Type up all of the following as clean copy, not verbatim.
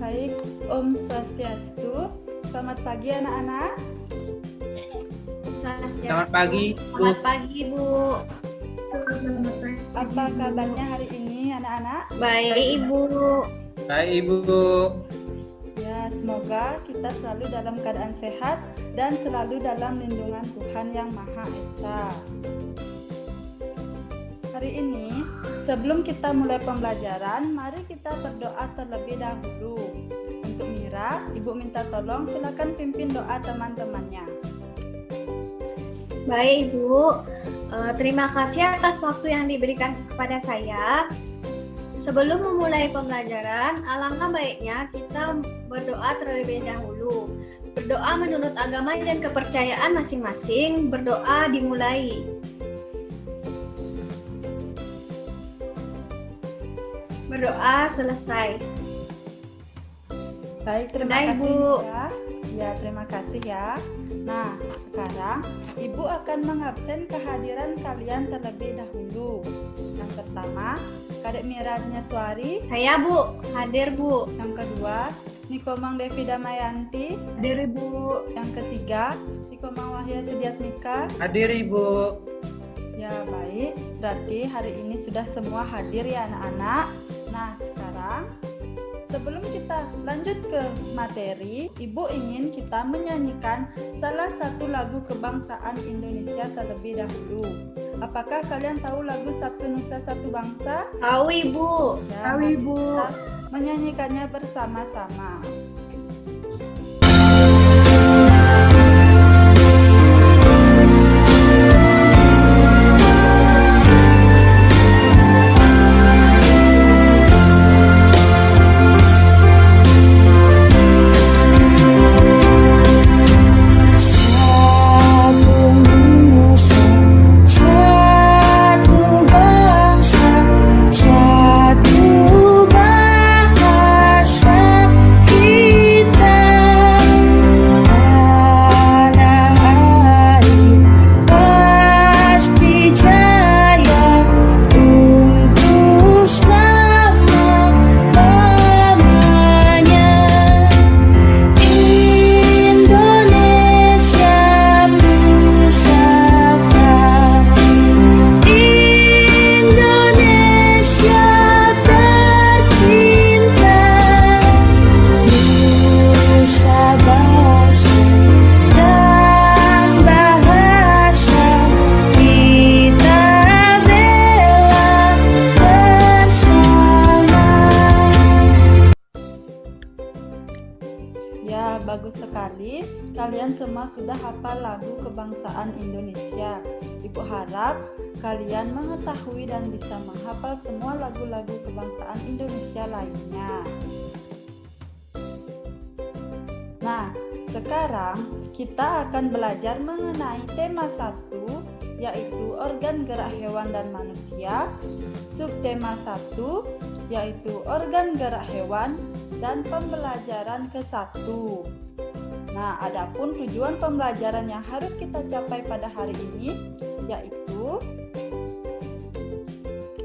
Baik, Om Swastiastu. Selamat pagi anak-anak. Selamat pagi, Bu. Selamat pagi, Bu. Apa kabarnya hari ini anak-anak? Baik, Ibu. Baik, Ibu. Ya, semoga kita selalu dalam keadaan sehat dan selalu dalam lindungan Tuhan Yang Maha Esa. Hari ini, sebelum kita mulai pembelajaran, mari kita berdoa terlebih dahulu. Untuk Mira, Ibu minta tolong silakan pimpin doa teman-temannya. Baik, Ibu. Terima kasih atas waktu yang diberikan kepada saya. Sebelum memulai pembelajaran, alangkah baiknya kita berdoa terlebih dahulu. Berdoa menurut agama dan kepercayaan masing-masing, berdoa dimulai. Berdoa selesai. Baik, terima Sudah, kasih Ibu. ya. Ya, terima kasih ya. Nah, sekarang Ibu akan mengabsen kehadiran kalian terlebih dahulu. Yang pertama, Kadek Mira Nyaswari. Saya, Bu. Hadir, Bu. Yang kedua, Nikomang Devi Damayanti. Hadir, Ibu. Yang ketiga, Nikomang Wahya Sudiatmika. Hadir, Ibu. Ya, baik. Berarti hari ini sudah semua hadir ya anak-anak. Nah, sekarang sebelum kita lanjut ke materi, Ibu ingin kita menyanyikan salah satu lagu kebangsaan Indonesia terlebih dahulu. Apakah kalian tahu lagu Satu Nusa Satu Bangsa? Tahu, Ibu. Ya, Tahu, mari Ibu. kita menyanyikannya bersama-sama. Ya, bagus sekali. Kalian semua sudah hafal lagu kebangsaan Indonesia. Ibu harap kalian mengetahui dan bisa menghafal semua lagu-lagu kebangsaan Indonesia lainnya. Nah, sekarang kita akan belajar mengenai tema 1, yaitu organ gerak hewan dan manusia. Subtema 1, yaitu organ gerak hewan dan pembelajaran ke-1. Nah, adapun tujuan pembelajaran yang harus kita capai pada hari ini yaitu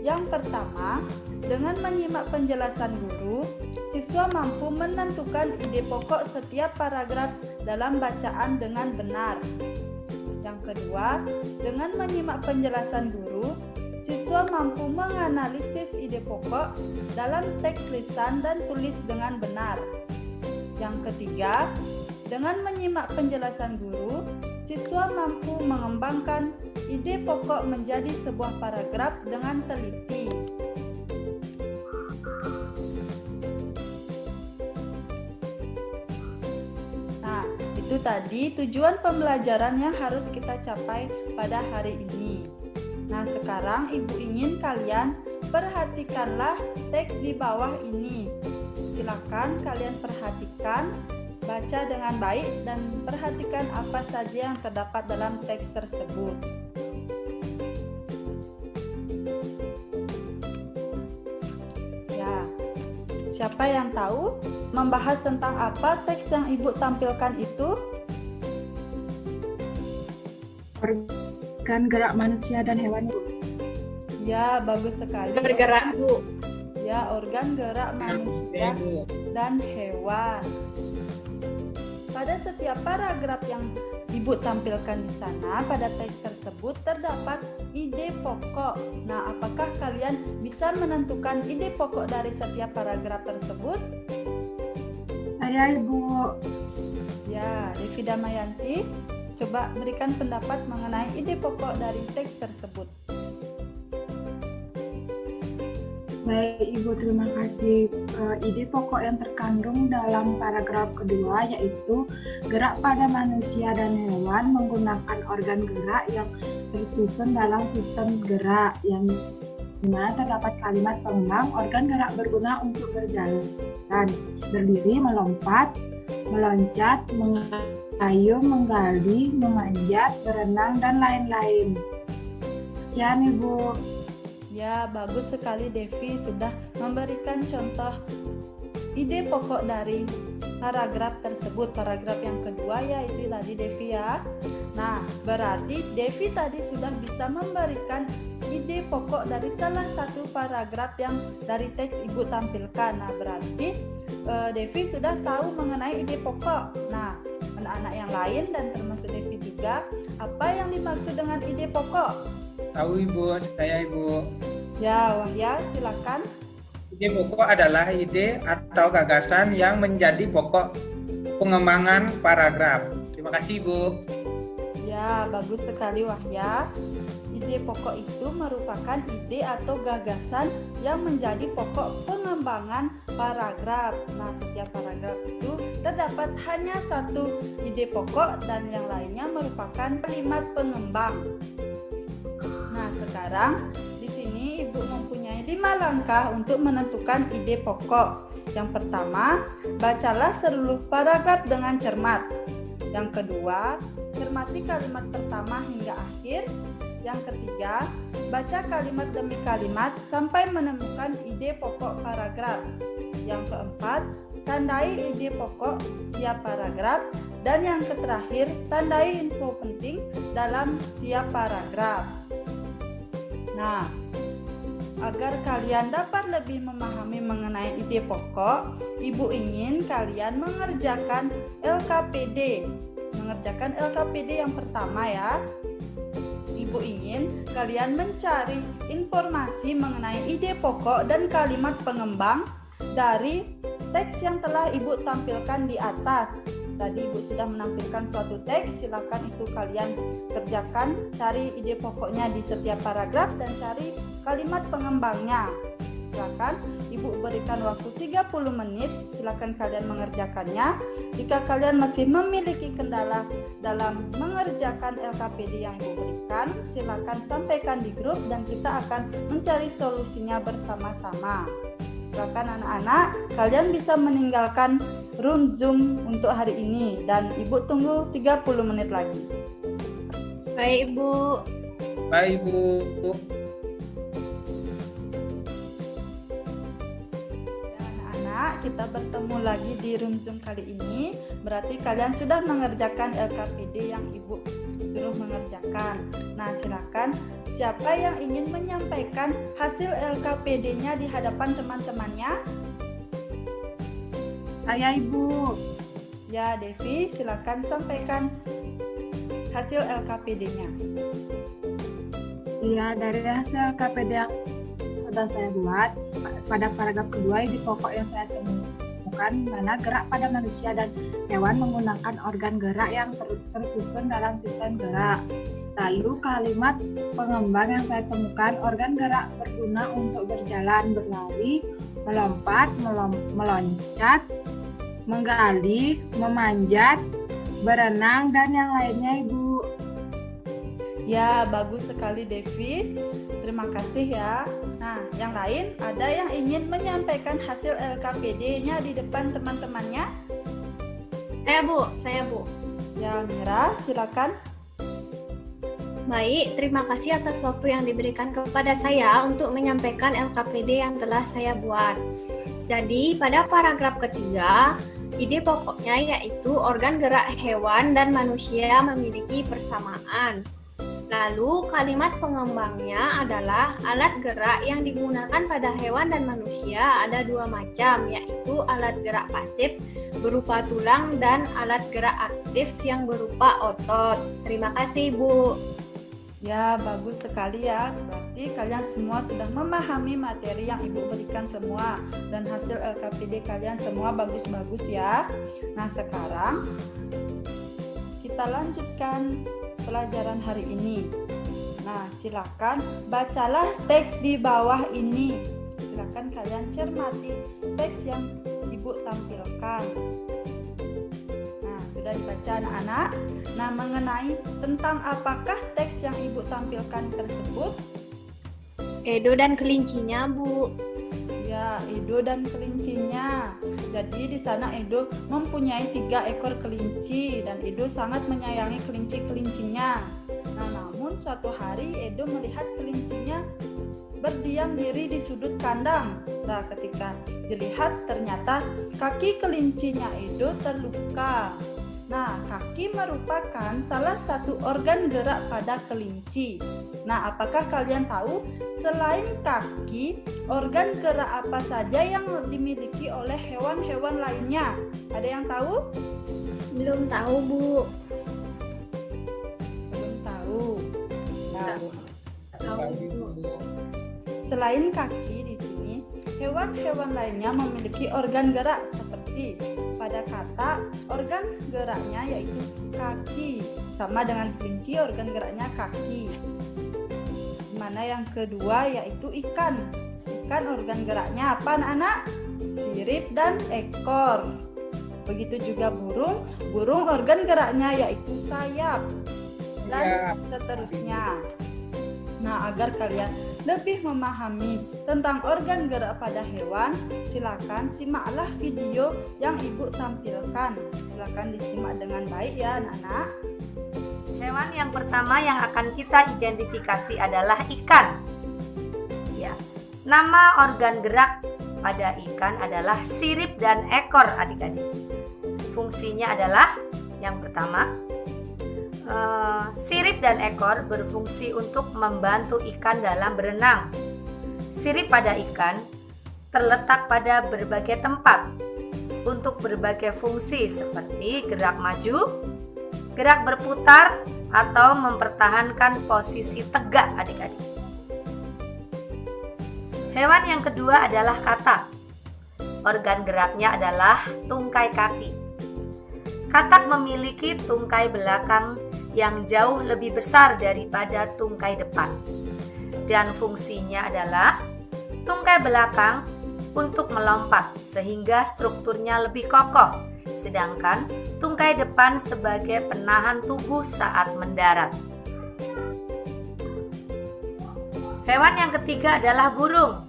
yang pertama, dengan menyimak penjelasan guru, siswa mampu menentukan ide pokok setiap paragraf dalam bacaan dengan benar. Yang kedua, dengan menyimak penjelasan guru, siswa mampu menganalisis ide pokok dalam teks lisan dan tulis dengan benar. Yang ketiga, dengan menyimak penjelasan guru, siswa mampu mengembangkan ide pokok menjadi sebuah paragraf dengan teliti. Nah, itu tadi tujuan pembelajaran yang harus kita capai pada hari ini. Nah, sekarang Ibu ingin kalian perhatikanlah teks di bawah ini. Silakan kalian perhatikan, baca dengan baik dan perhatikan apa saja yang terdapat dalam teks tersebut. Ya, siapa yang tahu membahas tentang apa teks yang Ibu tampilkan itu? Organ gerak manusia dan hewan. Ya, bagus sekali. Bergerak, Bu. Ya, organ gerak manusia Ibu. dan hewan. Pada setiap paragraf yang Ibu tampilkan di sana, pada teks tersebut terdapat ide pokok. Nah, apakah kalian bisa menentukan ide pokok dari setiap paragraf tersebut? Saya, Ibu. Ya, Devi Damayanti, coba berikan pendapat mengenai ide pokok dari teks tersebut. Baik, Ibu, terima kasih. Ide pokok yang terkandung dalam paragraf kedua yaitu gerak pada manusia dan hewan menggunakan organ gerak yang tersusun dalam sistem gerak, yang dimana terdapat kalimat pengembang organ gerak berguna untuk berjalan, berdiri, melompat, meloncat, mengayun, menggali, memanjat, berenang, dan lain-lain. Sekian, Ibu. Ya, bagus sekali Devi sudah memberikan contoh ide pokok dari paragraf tersebut. Paragraf yang kedua yaitu tadi Devi ya. Nah, berarti Devi tadi sudah bisa memberikan ide pokok dari salah satu paragraf yang dari teks Ibu tampilkan. Nah, berarti Devi sudah tahu mengenai ide pokok. Nah, anak-anak yang lain dan termasuk Devi juga, apa yang dimaksud dengan ide pokok? Tahu Ibu, saya Ibu. Ya, Wahya, silakan. Ide pokok adalah ide atau gagasan yang menjadi pokok pengembangan paragraf. Terima kasih Ibu. Ya, bagus sekali Wahya. Ide pokok itu merupakan ide atau gagasan yang menjadi pokok pengembangan paragraf. Nah, setiap paragraf itu terdapat hanya satu ide pokok dan yang lainnya merupakan kalimat pengembang. Nah, sekarang di sini Ibu mempunyai 5 langkah untuk menentukan ide pokok. Yang pertama, bacalah seluruh paragraf dengan cermat. Yang kedua, cermati kalimat pertama hingga akhir. Yang ketiga, baca kalimat demi kalimat sampai menemukan ide pokok paragraf. Yang keempat, tandai ide pokok tiap paragraf. Dan yang terakhir, tandai info penting dalam tiap paragraf. Nah, agar kalian dapat lebih memahami mengenai ide pokok, Ibu ingin kalian mengerjakan LKPD. Mengerjakan LKPD yang pertama ya. Ibu ingin kalian mencari informasi mengenai ide pokok dan kalimat pengembang dari teks yang telah Ibu tampilkan di atas. Tadi Ibu sudah menampilkan suatu teks, silakan itu kalian kerjakan, cari ide pokoknya di setiap paragraf dan cari kalimat pengembangnya. Silakan Ibu berikan waktu 30 menit, silakan kalian mengerjakannya. Jika kalian masih memiliki kendala dalam mengerjakan LKPD yang Ibu berikan, silakan sampaikan di grup dan kita akan mencari solusinya bersama-sama. Silakan anak-anak, kalian bisa meninggalkan room Zoom untuk hari ini dan Ibu tunggu 30 menit lagi. Baik, Ibu. Baik Ibu. Anak-anak, kita bertemu lagi di room Zoom kali ini. Berarti kalian sudah mengerjakan LKPD yang Ibu suruh mengerjakan. Nah, silakan siapa yang ingin menyampaikan hasil LKPD-nya di hadapan teman-temannya? Saya, Ibu. Ya, Devi, silakan sampaikan hasil LKPD-nya. Iya, dari hasil LKPD yang sudah saya buat, pada paragraf kedua ide pokok yang saya temukan mana gerak pada manusia dan hewan menggunakan organ gerak yang tersusun dalam sistem gerak. Lalu kalimat pengembang yang saya temukan, organ gerak berguna untuk berjalan, berlari, melompat, meloncat, menggali, memanjat, berenang, dan yang lainnya, Ibu. Ya, bagus sekali Devi. Terima kasih ya. Nah, yang lain ada yang ingin menyampaikan hasil LKPD-nya di depan teman-temannya? Saya Bu. Ya, Mira, silakan. Baik, terima kasih atas waktu yang diberikan kepada saya untuk menyampaikan LKPD yang telah saya buat. Jadi, pada paragraf ketiga, ide pokoknya yaitu organ gerak hewan dan manusia memiliki persamaan. Lalu kalimat pengembangnya adalah alat gerak yang digunakan pada hewan dan manusia ada dua macam, yaitu alat gerak pasif berupa tulang dan alat gerak aktif yang berupa otot. Terima kasih, Bu. Ya, bagus sekali ya. Berarti kalian semua sudah memahami materi yang Ibu berikan semua. Dan hasil LKPD kalian semua bagus-bagus ya. Nah, sekarang kita lanjutkan pelajaran hari ini. Nah, silakan bacalah teks di bawah ini. Silakan kalian cermati teks yang Ibu tampilkan. Nah, sudah dibaca anak-anak? Nah, mengenai tentang apakah teks yang Ibu tampilkan tersebut? Edo dan kelincinya, Bu. Ya, Edo dan kelincinya. Jadi di sana Edo mempunyai 3 ekor kelinci dan Edo sangat menyayangi kelinci-kelincinya. Nah, namun suatu hari Edo melihat kelincinya berdiam diri di sudut kandang. Nah, ketika dilihat ternyata kaki kelincinya Edo terluka. Nah, kaki merupakan salah satu organ gerak pada kelinci. Nah, apakah kalian tahu selain kaki, organ gerak apa saja yang dimiliki oleh hewan-hewan lainnya? Ada yang tahu? Belum tahu, Bu. Belum tahu. Nah, Tahu, Bu. selain kaki di sini, hewan-hewan lainnya memiliki organ gerak seperti pada katak, organ geraknya yaitu kaki. Sama dengan kelinci, organ geraknya kaki. Mana yang kedua yaitu ikan. Ikan organ geraknya apa anak-anak? Sirip dan ekor. Begitu juga burung. Burung organ geraknya yaitu sayap. Dan seterusnya. Nah, agar kalian lebih memahami tentang organ gerak pada hewan, silakan simaklah video yang Ibu tampilkan. Silakan disimak dengan baik ya anak-anak. Hewan yang pertama yang akan kita identifikasi adalah ikan. Ya, nama organ gerak pada ikan adalah sirip dan ekor, adik-adik. Fungsinya adalah yang pertama, sirip dan ekor berfungsi untuk membantu ikan dalam berenang. Sirip pada ikan terletak pada berbagai tempat untuk berbagai fungsi seperti gerak maju, gerak berputar, atau mempertahankan posisi tegak, adik-adik. Hewan yang kedua adalah katak. Organ geraknya adalah tungkai kaki. Katak memiliki tungkai belakang yang jauh lebih besar daripada tungkai depan. Dan fungsinya adalah tungkai belakang untuk melompat sehingga strukturnya lebih kokoh, sedangkan tungkai depan sebagai penahan tubuh saat mendarat. Hewan yang ketiga adalah burung.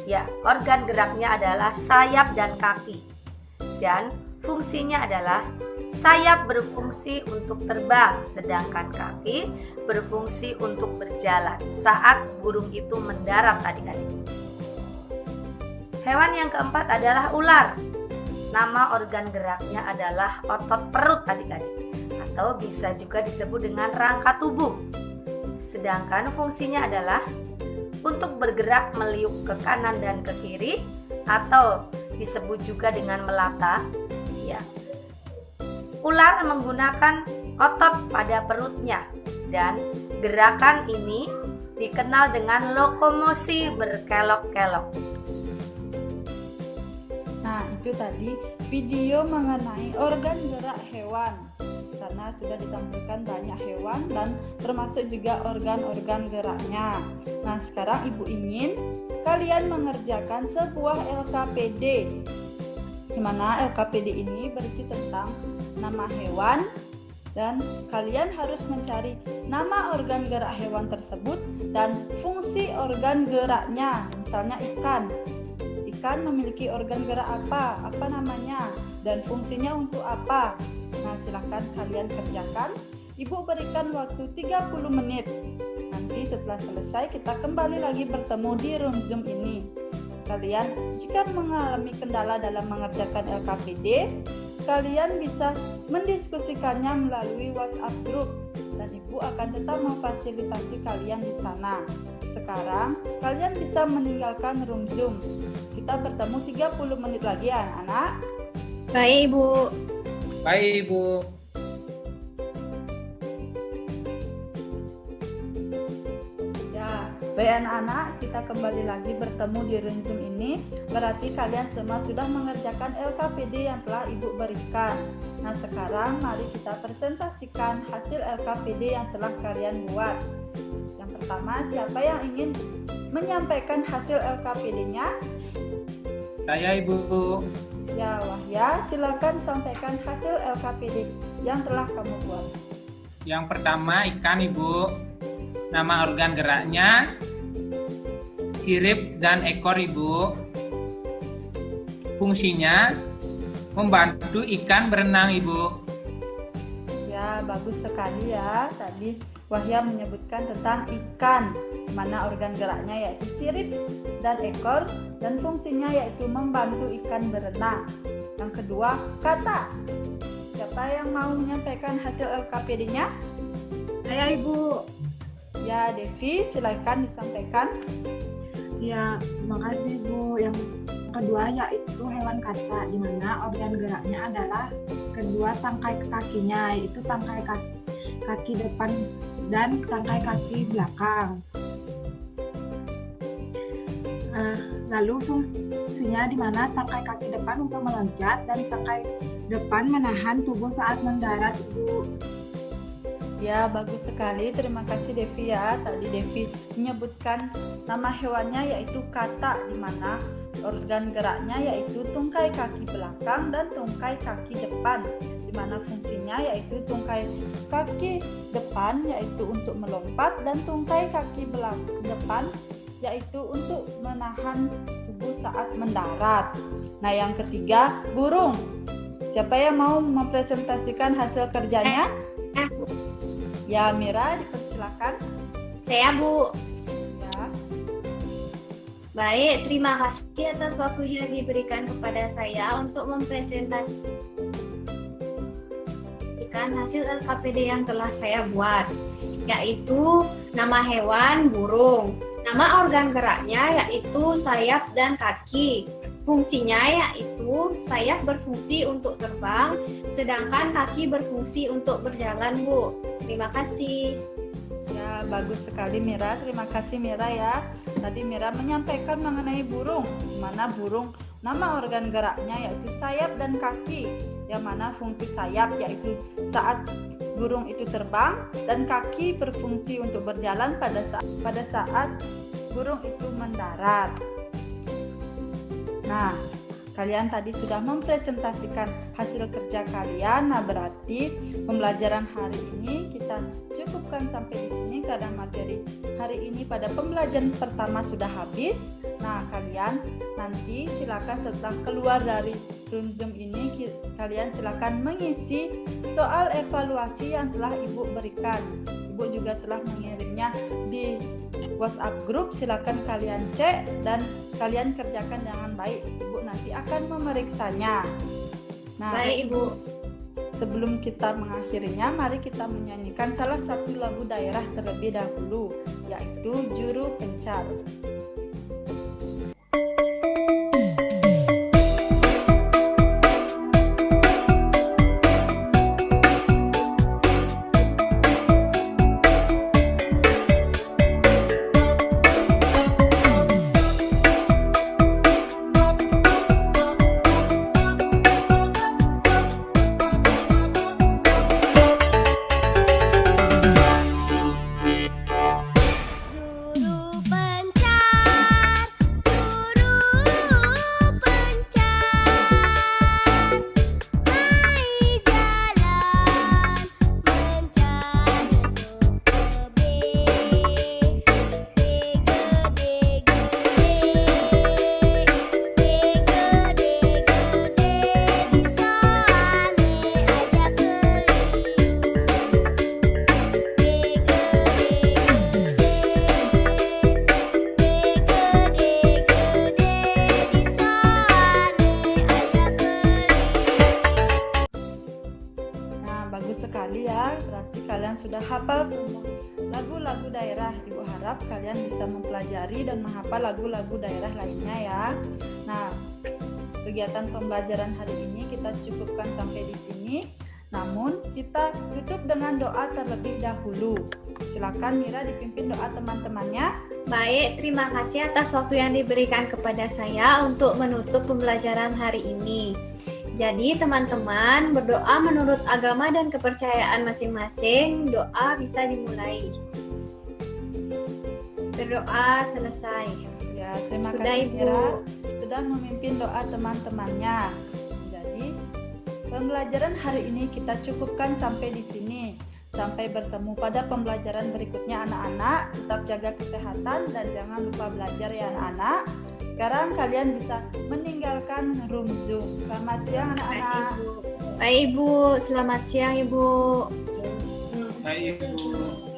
Ya, organ geraknya adalah sayap dan kaki. Dan fungsinya adalah sayap berfungsi untuk terbang, sedangkan kaki berfungsi untuk berjalan saat burung itu mendarat, adik-adik. Hewan yang keempat adalah ular. Nama organ geraknya adalah otot perut, adik-adik, atau bisa juga disebut dengan rangka tubuh. Sedangkan fungsinya adalah untuk bergerak meliuk ke kanan dan ke kiri, atau disebut juga dengan melata. Ya. Ular menggunakan otot pada perutnya, dan gerakan ini dikenal dengan lokomosi berkelok-kelok. Nah, itu tadi video mengenai organ gerak hewan. Karena sudah ditampilkan banyak hewan dan termasuk juga organ-organ geraknya. Nah, sekarang Ibu ingin kalian mengerjakan sebuah LKPD. Di mana LKPD ini berisi tentang nama hewan dan kalian harus mencari nama organ gerak hewan tersebut dan fungsi organ geraknya. Misalnya ikan. Ikan memiliki organ gerak apa? Apa namanya? Dan fungsinya untuk apa? Nah, silakan kalian kerjakan. Ibu berikan waktu 30 menit. Nanti setelah selesai kita kembali lagi bertemu di room Zoom ini. Kalian jika mengalami kendala dalam mengerjakan LKPD, kalian bisa mendiskusikannya melalui WhatsApp group dan dan Ibu akan tetap memfasilitasi kalian di sana. Sekarang, kalian bisa meninggalkan room Zoom. Kita bertemu 30 menit lagi ya anak-anak. Baik, Ibu. Baik, Ibu. Ya, baik anak-anak, kita kembali lagi bertemu di room Zoom ini. Berarti kalian semua sudah mengerjakan LKPD yang telah Ibu berikan. Nah, sekarang mari kita presentasikan hasil LKPD yang telah kalian buat. Yang pertama, siapa yang ingin menyampaikan hasil LKPD-nya? Saya, Ibu. Ya, Wahya, silakan sampaikan hasil LKPD yang telah kamu buat. Yang pertama ikan, Ibu. Nama organ geraknya sirip dan ekor, Ibu. Fungsinya membantu ikan berenang, Ibu. Ya, bagus sekali ya. Tadi Wahya menyebutkan tentang ikan, mana organ geraknya yaitu sirip dan ekor, dan fungsinya yaitu membantu ikan berenang. Yang kedua, kata. Siapa yang mau menyampaikan hasil LKPD-nya? Saya, Ibu. Ya, Devi, silakan disampaikan. Ya, makasih Bu. Yang kedua yaitu hewan kata, di mana organ geraknya adalah kedua tangkai kakinya, yaitu tangkai kaki depan dan tangkai kaki belakang. Lalu fungsinya di mana tangkai kaki depan untuk meloncat dan tangkai depan menahan tubuh saat mendarat, Ibu. Ya, bagus sekali. Terima kasih Devi ya. Tadi Devi menyebutkan nama hewannya yaitu kata, di mana organ geraknya yaitu tungkai kaki belakang dan tungkai kaki depan, di mana fungsinya yaitu tungkai kaki depan yaitu untuk melompat dan tungkai kaki depan yaitu untuk menahan tubuh saat mendarat. Nah, yang ketiga, burung. Siapa yang mau mempresentasikan hasil kerjanya? Ya, Mira, dipersilakan. Saya, Bu. Ya. Baik, terima kasih atas waktunya diberikan kepada saya untuk mempresentasikan hasil LKPD yang telah saya buat, yaitu nama hewan burung, nama organ geraknya yaitu sayap dan kaki. Fungsinya yaitu sayap berfungsi untuk terbang, sedangkan kaki berfungsi untuk berjalan, Bu. Terima kasih. Ya, bagus sekali Mira. Terima kasih Mira ya. Tadi Mira menyampaikan mengenai burung, di mana burung nama organ geraknya yaitu sayap dan kaki, yang mana fungsi sayap yaitu saat burung itu terbang dan kaki berfungsi untuk berjalan pada saat burung itu mendarat. Nah, kalian tadi sudah mempresentasikan hasil kerja kalian. Nah, berarti pembelajaran hari ini kita cukupkan sampai di sini karena materi hari ini pada pembelajaran pertama sudah habis. Nah, kalian nanti silakan setelah keluar dari room Zoom ini, kalian silakan mengisi soal evaluasi yang telah Ibu berikan. Ibu juga telah mengirimnya di WhatsApp grup. Silakan kalian cek dan kalian kerjakan dengan baik. Ibu nanti akan memeriksanya. Nah, Baik, Ibu. sebelum kita mengakhirinya, mari kita menyanyikan salah satu lagu daerah terlebih dahulu, yaitu Juru Pencar. Juru pencar mempelajari dan menghafal lagu-lagu daerah lainnya ya. Nah, kegiatan pembelajaran hari ini kita cukupkan sampai di sini. Namun kita tutup dengan doa terlebih dahulu. Silakan Mira dipimpin doa teman-temannya. Baik, terima kasih atas waktu yang diberikan kepada saya untuk menutup pembelajaran hari ini. Jadi teman-teman berdoa menurut agama dan kepercayaan masing-masing. Doa bisa dimulai. Berdoa selesai. Ya, terima Sudah, kasih Ibu. Mira sudah memimpin doa teman-temannya. Jadi pembelajaran hari ini kita cukupkan sampai di sini. Sampai bertemu pada pembelajaran berikutnya anak-anak. Tetap jaga kesehatan dan jangan lupa belajar ya anak-anak. Sekarang kalian bisa meninggalkan room Zoom. Selamat siang anak-anak. Baik Ibu, selamat siang Ibu. Baik, Ibu.